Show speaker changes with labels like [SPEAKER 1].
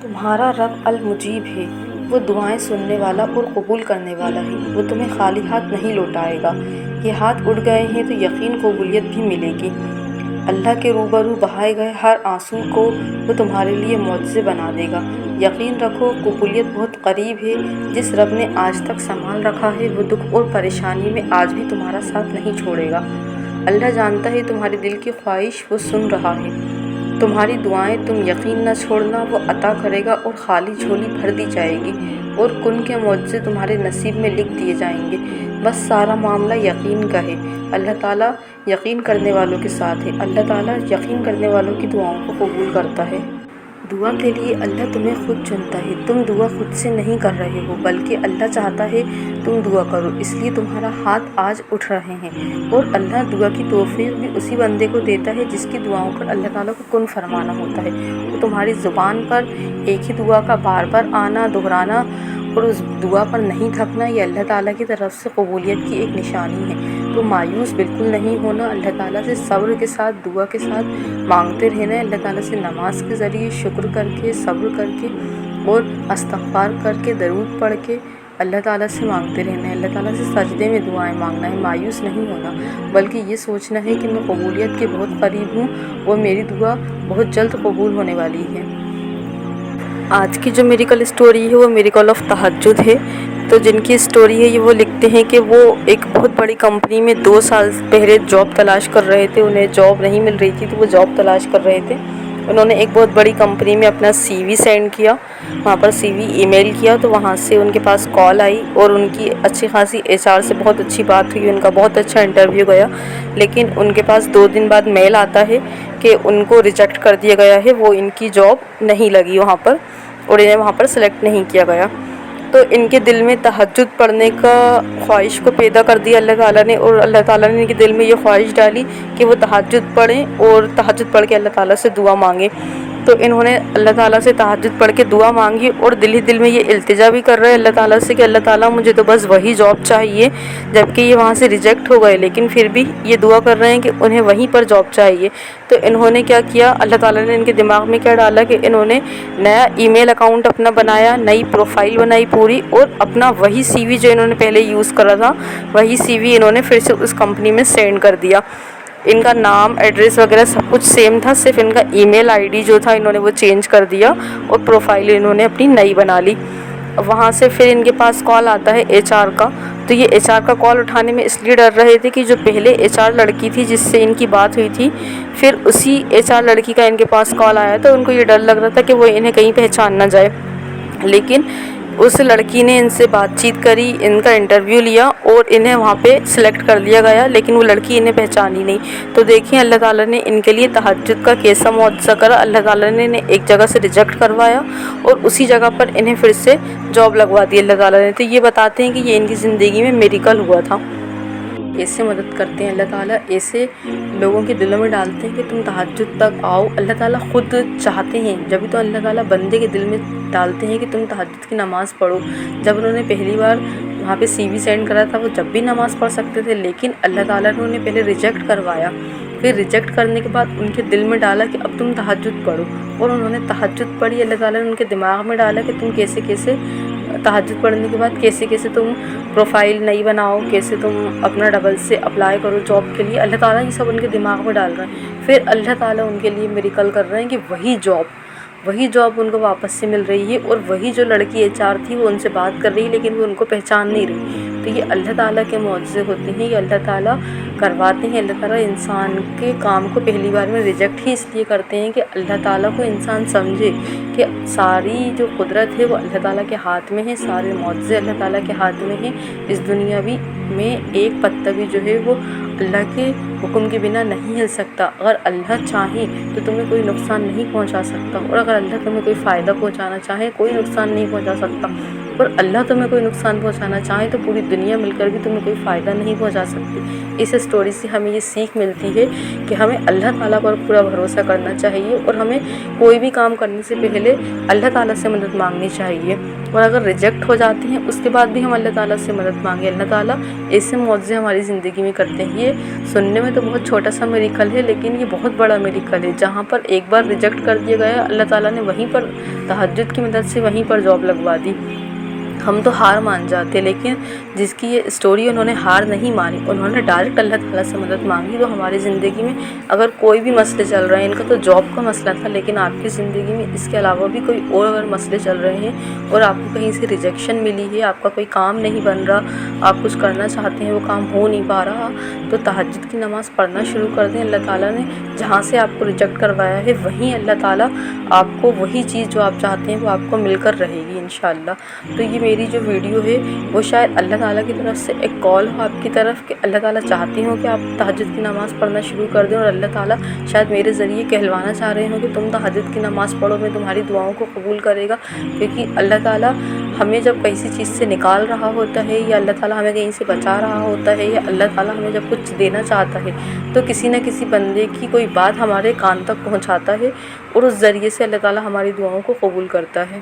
[SPEAKER 1] تمہارا رب المجیب ہے، وہ دعائیں سننے والا اور قبول کرنے والا ہے۔ وہ تمہیں خالی ہاتھ نہیں لوٹائے گا۔ یہ ہاتھ اڑ گئے ہیں تو یقین قبولیت بھی ملے گی۔ اللہ کے روبرو بہائے گئے ہر آنسو کو وہ تمہارے لیے معجزے بنا دے گا۔ یقین رکھو، قبولیت بہت قریب ہے۔ جس رب نے آج تک سنبھال رکھا ہے، وہ دکھ اور پریشانی میں آج بھی تمہارا ساتھ نہیں چھوڑے گا۔ اللہ جانتا ہے تمہارے دل کی خواہش، وہ سن رہا ہے۔ تمہاری دعائیں تم یقین نہ چھوڑنا، وہ عطا کرے گا اور خالی جھولی بھر دی جائے گی اور کن کے معجزے تمہارے نصیب میں لکھ دیے جائیں گے۔ بس سارا معاملہ یقین کا ہے۔ اللہ تعالیٰ یقین کرنے والوں کے ساتھ ہے۔ اللہ تعالیٰ یقین کرنے والوں کی دعاؤں کو قبول کرتا ہے۔ دعا کے لیے اللہ تمہیں خود چنتا ہے۔ تم دعا خود سے نہیں کر رہے ہو، بلکہ اللہ چاہتا ہے تم دعا کرو، اس لیے تمہارا ہاتھ آج اٹھ رہے ہیں۔ اور اللہ دعا کی توفیق بھی اسی بندے کو دیتا ہے جس کی دعاؤں پر اللہ تعالیٰ کو کن فرمانا ہوتا ہے۔ تو تمہاری زبان پر ایک ہی دعا کا بار بار آنا، دہرانا اور اس دعا پر نہیں تھکنا، یہ اللہ تعالیٰ کی طرف سے قبولیت کی ایک نشانی ہے۔ تو مایوس بالکل نہیں ہونا، اللہ تعالیٰ سے صبر کے ساتھ، دعا کے ساتھ مانگتے رہنا ہے۔ اللہ تعالیٰ سے نماز کے ذریعے شکر کر کے، صبر کر کے اور استغفار کر کے، درود پڑھ کے اللہ تعالیٰ سے مانگتے رہنا ہے۔ اللہ تعالیٰ سے سجدے میں دعائیں مانگنا ہے، مایوس نہیں ہونا، بلکہ یہ سوچنا ہے کہ میں قبولیت کے بہت قریب ہوں اور میری دعا بہت جلد قبول ہونے والی ہے۔ آج کی جو میریکل اسٹوری ہے وہ میریکل آف تہجد ہے۔ تو جن کی اسٹوری ہے، یہ وہ لکھتے ہیں کہ وہ ایک بہت بڑی کمپنی میں 2 سال پہلے جاب تلاش کر رہے تھے۔ انہیں جاب نہیں مل رہی تھی تو وہ جاب تلاش کر رہے تھے۔ انہوں نے ایک بہت بڑی کمپنی میں اپنا سی وی سینڈ کیا، وہاں پر سی وی ای میل کیا، تو وہاں سے ان کے پاس کال آئی اور ان کی اچھی خاصی ایچ آر سے بہت اچھی بات ہوئی، ان کا بہت اچھا انٹرویو گیا، لیکن ان کے پاس 2 دن بعد میل آتا ہے کہ ان کو ریجیکٹ کر دیا گیا ہے، وہ ان کی جاب نہیں لگی وہاں پر اور انہیں وہاں پر سلیکٹ نہیں کیا گیا۔ تو ان کے دل میں تہجد پڑھنے کا خواہش کو پیدا کر دیا اللہ تعالیٰ نے، اور اللہ تعالیٰ نے ان کے دل میں یہ خواہش ڈالی کہ وہ تہجد پڑھیں اور تہجد پڑھ کے اللہ تعالیٰ سے دعا مانگیں۔ تو انہوں نے اللہ تعالیٰ سے تہجد پڑھ کے دعا مانگی اور دل ہی دل میں یہ التجا بھی کر رہے ہیں اللہ تعالیٰ سے کہ اللہ تعالیٰ مجھے تو بس وہی جاب چاہیے، جبکہ یہ وہاں سے ریجیکٹ ہو گئے، لیکن پھر بھی یہ دعا کر رہے ہیں کہ انہیں وہیں پر جاب چاہیے۔ تو انہوں نے کیا کیا، اللہ تعالیٰ نے ان کے دماغ میں کیا ڈالا کہ انہوں نے نیا ای میل اکاؤنٹ اپنا بنایا، نئی پروفائل بنائی پوری، اور اپنا وہی سی وی جو انہوں نے پہلے یوز کرا تھا، وہی سی وی انہوں نے پھر سے اس کمپنی میں سینڈ کر دیا۔ ان کا نام، ایڈریس وغیرہ سب کچھ سیم تھا، صرف ان کا ای میل آئی ڈی جو تھا انہوں نے وہ چینج کر دیا اور پروفائل انہوں نے اپنی نئی بنا لی۔ وہاں سے پھر ان کے پاس کال آتا ہے ایچ آر کا، تو یہ ایچ آر کا کال اٹھانے میں اس لیے ڈر رہے تھے کہ جو پہلے ایچ آر لڑکی تھی جس سے ان کی بات ہوئی تھی، پھر اسی ایچ آر لڑکی کا ان کے پاس کال آیا، تو ان کو یہ ڈر لگ رہا تھا کہ وہ انہیں کہیں پہچان نہ جائے۔ لیکن اس لڑکی نے ان سے بات چیت کری، ان کا انٹرویو لیا اور انہیں وہاں پہ سلیکٹ کر لیا گیا، لیکن وہ لڑکی انہیں پہچانی نہیں۔ تو دیکھیں اللہ تعالیٰ نے ان کے لیے تہجد کا کیسا معجزہ کرا۔ اللہ تعالیٰ نے انہیں ایک جگہ سے ریجیکٹ کروایا اور اسی جگہ پر انہیں پھر سے جاب لگوا دی اللہ تعالیٰ نے۔ تو یہ بتاتے ہیں کہ یہ ان کی زندگی میں میریکل ہوا تھا۔ ایسے مدد کرتے ہیں اللہ تعالیٰ، ایسے لوگوں کے دلوں میں ڈالتے ہیں کہ تم تہجد تک آؤ۔ اللہ تعالیٰ خود چاہتے ہیں، جبھی تو اللہ تعالیٰ بندے کے دل میں ڈالتے ہیں کہ تم تہجد کی نماز پڑھو۔ جب انہوں نے پہلی بار وہاں پہ سی وی سینڈ کرا تھا، وہ جب بھی نماز پڑھ سکتے تھے، لیکن اللہ تعالیٰ نے انہیں پہلے ریجیکٹ کروایا، پھر ریجیکٹ کرنے کے بعد ان کے دل میں ڈالا کہ اب تم تہجد پڑھو، اور انہوں نے تہجد پڑھی۔ اللہ تعالیٰ نے ان کے دماغ میں ڈالا کہ تم کیسے کیسے تہجد پڑھنے کے بعد کیسے کیسے تم پروفائل نئی بناؤ، کیسے تم اپنا ڈبل سے اپلائی کرو جاب کے لیے۔ اللہ تعالیٰ یہ سب ان کے دماغ میں ڈال رہے ہیں۔ پھر اللہ تعالیٰ ان کے لیے میریکل کر رہے ہیں کہ وہی جاب ان کو واپس سے مل رہی ہے، اور وہی جو لڑکی ایچ آر تھی وہ ان سے بات کر رہی ہے، لیکن وہ ان کو پہچان نہیں رہی۔ تو یہ اللہ تعالیٰ کے معجزے ہوتے ہیں، یہ اللہ تعالیٰ کرواتے ہیں۔ اللہ تعالیٰ انسان کے کام کو پہلی بار میں ریجیکٹ ہی اس لیے کرتے ہیں کہ اللہ تعالیٰ کو انسان سمجھے کہ ساری جو قدرت ہے وہ اللہ تعالیٰ کے ہاتھ میں ہے، سارے معجزے اللہ تعالیٰ کے ہاتھ میں ہیں۔ اس دنیا میں ایک پتا بھی جو ہے وہ اللہ کے حکم کے بنا نہیں ہل سکتا۔ اگر اللہ چاہے تو تمہیں کوئی نقصان نہیں پہنچا سکتا، اور اگر اللہ تمہیں کوئی فائدہ پہنچانا چاہے کوئی نقصان نہیں پہنچا سکتا، اور اللہ تمہیں کوئی نقصان پہنچانا چاہے تو پوری دنیا مل کر بھی تمہیں کوئی فائدہ نہیں پہنچا سکتی۔ اس اسٹوری سے ہمیں یہ سیکھ ملتی ہے کہ ہمیں اللہ تعالیٰ پر پورا بھروسہ کرنا چاہیے، اور ہمیں کوئی بھی کام کرنے سے پہلے اللہ تعالیٰ سے مدد مانگنی چاہیے، اور اگر ریجیکٹ ہو جاتے ہیں اس کے بعد بھی ہم اللہ تعالیٰ سے مدد مانگیں۔ اللہ تعالیٰ ایسے معجزے ہماری زندگی میں کرتے ہیں۔ یہ سننے میں تو بہت چھوٹا سا میریکل ہے، لیکن یہ بہت بڑا میریکل ہے۔ جہاں پر ایک بار ریجیکٹ کر دیا گیا، اللہ تعالیٰ نے وہیں پر تہجد کی مدد سے وہیں پر جاب لگوا دی۔ ہم تو ہار مان جاتے، لیکن جس کی یہ اسٹوری انہوں نے ہار نہیں مانی، انہوں نے ڈائریکٹ اللہ تعالیٰ سے مدد مانگی۔ تو ہماری زندگی میں اگر کوئی بھی مسئلے چل رہے ہیں، ان کا تو جاب کا مسئلہ تھا، لیکن آپ کی زندگی میں اس کے علاوہ بھی کوئی اور اگر مسئلے چل رہے ہیں اور آپ کو کہیں سے ریجیکشن ملی ہے، آپ کا کوئی کام نہیں بن رہا، آپ کچھ کرنا چاہتے ہیں وہ کام ہو نہیں پا رہا، تو تہجد کی نماز پڑھنا شروع کر دیں۔ اللہ تعالیٰ نے جہاں سے آپ کو ریجیکٹ کروایا ہے، وہیں اللہ تعالیٰ آپ کو وہی چیز جو آپ چاہتے ہیں وہ آپ کو مل کر رہے گی انشاءاللہ۔ تو یہ میری جو ویڈیو ہے وہ شاید اللہ تعالیٰ کی طرف سے ایک کال ہو آپ کی طرف، کہ اللہ تعالیٰ چاہتی ہوں کہ آپ تہجد کی نماز پڑھنا شروع کر دیں، اور اللہ تعالیٰ شاید میرے ذریعے کہلوانا چاہ رہے ہوں کہ تم تہجد کی نماز پڑھو، میں تمہاری دعاؤں کو قبول کرے گا۔ کیونکہ اللہ تعالیٰ ہمیں جب کسی چیز سے نکال رہا ہوتا ہے، یا اللہ تعالیٰ ہمیں کہیں سے بچا رہا ہوتا ہے، یا اللہ تعالیٰ ہمیں جب کچھ دینا چاہتا ہے، تو کسی نہ کسی بندے کی کوئی بات ہمارے کان تک پہنچاتا ہے، اور اس ذریعے سے اللہ تعالیٰ ہماری دعاؤں کو قبول کرتا ہے۔